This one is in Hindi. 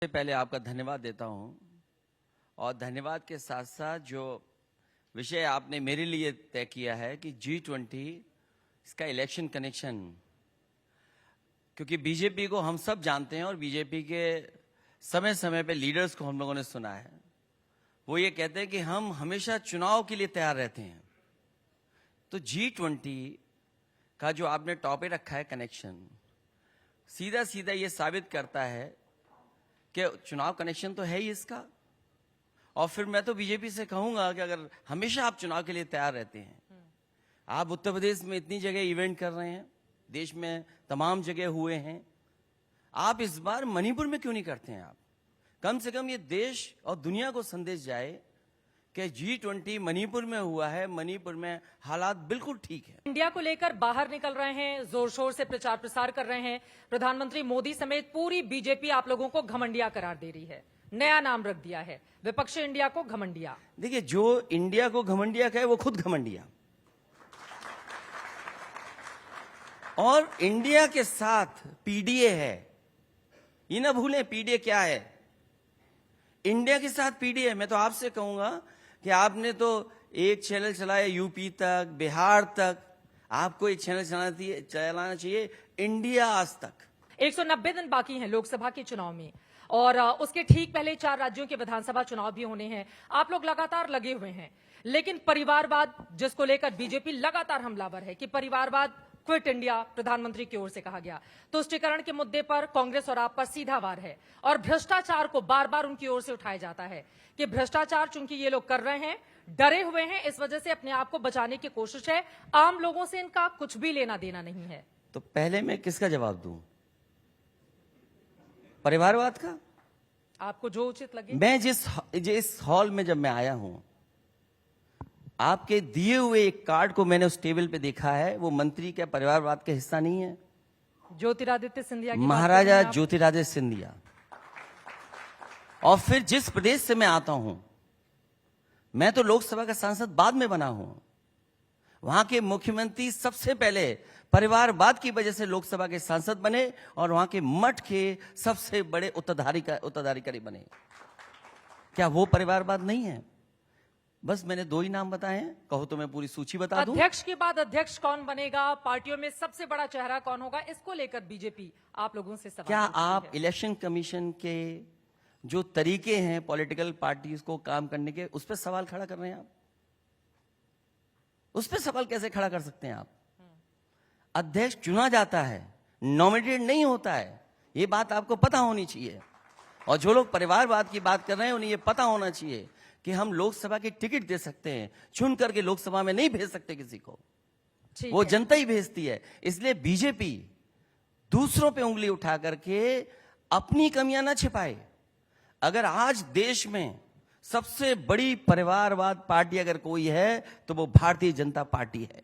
पहले आपका धन्यवाद देता हूं और धन्यवाद के साथ साथ जो विषय आपने मेरे लिए तय किया है कि G20 इसका इलेक्शन कनेक्शन, क्योंकि बीजेपी को हम सब जानते हैं और बीजेपी के समय समय पे लीडर्स को हम लोगों ने सुना है, वो ये कहते हैं कि हम हमेशा चुनाव के लिए तैयार रहते हैं। तो G20 का जो आपने टॉपिक रखा है कनेक्शन, सीधा सीधा ये साबित करता है कि चुनाव कनेक्शन तो है ही इसका। और फिर मैं तो बीजेपी से कहूंगा कि अगर हमेशा आप चुनाव के लिए तैयार रहते हैं, आप उत्तर प्रदेश में इतनी जगह इवेंट कर रहे हैं, देश में तमाम जगह हुए हैं, आप इस बार मणिपुर में क्यों नहीं करते हैं? आप कम से कम ये देश और दुनिया को संदेश जाए कि G20 मणिपुर में हुआ है, मणिपुर में हालात बिल्कुल ठीक है। इंडिया को लेकर बाहर निकल रहे हैं, जोर शोर से प्रचार प्रसार कर रहे हैं। प्रधानमंत्री मोदी समेत पूरी बीजेपी आप लोगों को घमंडिया करार दे रही है, नया नाम रख दिया है, विपक्षी इंडिया को घमंडिया। देखिए, जो इंडिया को घमंडिया कहे वो खुद घमंडिया, और इंडिया के साथ पीडीए है, ये ना भूलें पीडीए क्या है। इंडिया के साथ पीडीए, मैं तो आपसे कहूंगा कि आपने तो एक चैनल चलाया यूपी तक, बिहार तक, आपको एक चैनल चलाना चाहिए इंडिया आज तक। 190 दिन बाकी हैं लोकसभा के चुनाव में और उसके ठीक पहले 4 राज्यों के विधानसभा चुनाव भी होने हैं। आप लोग लगातार लगे हुए हैं, लेकिन परिवारवाद जिसको लेकर बीजेपी लगातार हमलावर है कि परिवारवाद क्विट इंडिया प्रधानमंत्री की ओर से कहा गया, तुष्टीकरण के मुद्दे पर कांग्रेस और आप पर सीधा वार है और भ्रष्टाचार को बार बार उनकी ओर से उठाया जाता है कि भ्रष्टाचार चूंकि ये लोग कर रहे हैं, डरे हुए हैं, इस वजह से अपने आप को बचाने की कोशिश है, आम लोगों से इनका कुछ भी लेना देना नहीं है। तो पहले मैं किसका जवाब दूं? परिवारवाद का? आपको जो उचित लगे। मैं जिस हॉल में जब मैं आया हूं, आपके दिए हुए एक कार्ड को मैंने उस टेबल पे देखा है, वो मंत्री क्या परिवारवाद का हिस्सा नहीं है? ज्योतिरादित्य सिंधिया की महाराजा ज्योतिरादित्य सिंधिया। और फिर जिस प्रदेश से मैं आता हूं, मैं तो लोकसभा का सांसद बाद में बना हूं, वहां के मुख्यमंत्री सबसे पहले परिवारवाद की वजह से लोकसभा के सांसद बने और वहां के मठ के सबसे बड़े उत्तराधिकारी बने। क्या वो परिवारवाद नहीं है? बस मैंने 2 ही नाम बताए हैं, कहो तो मैं पूरी सूची बता दूं। अध्यक्ष के बाद अध्यक्ष कौन बनेगा, पार्टियों में सबसे बड़ा चेहरा कौन होगा, इसको लेकर बीजेपी आप लोगों से सवाल क्या पूछती आप है। इलेक्शन कमीशन के जो तरीके हैं पॉलिटिकल पार्टीज को काम करने के, उस पर सवाल खड़ा कर रहे हैं आप? उस पर सवाल कैसे खड़ा कर सकते हैं आप? अध्यक्ष चुना जाता है, नॉमिनेटेड नहीं होता है, ये बात आपको पता होनी चाहिए। और जो लोग परिवारवाद की बात कर रहे हैं उन्हें ये पता होना चाहिए कि हम लोकसभा की टिकट दे सकते हैं, चुन करके लोकसभा में नहीं भेज सकते किसी को, वो जनता ही भेजती है। इसलिए बीजेपी दूसरों पे उंगली उठा करके अपनी कमियां ना छिपाए। अगर आज देश में सबसे बड़ी परिवारवाद पार्टी अगर कोई है तो वो भारतीय जनता पार्टी है।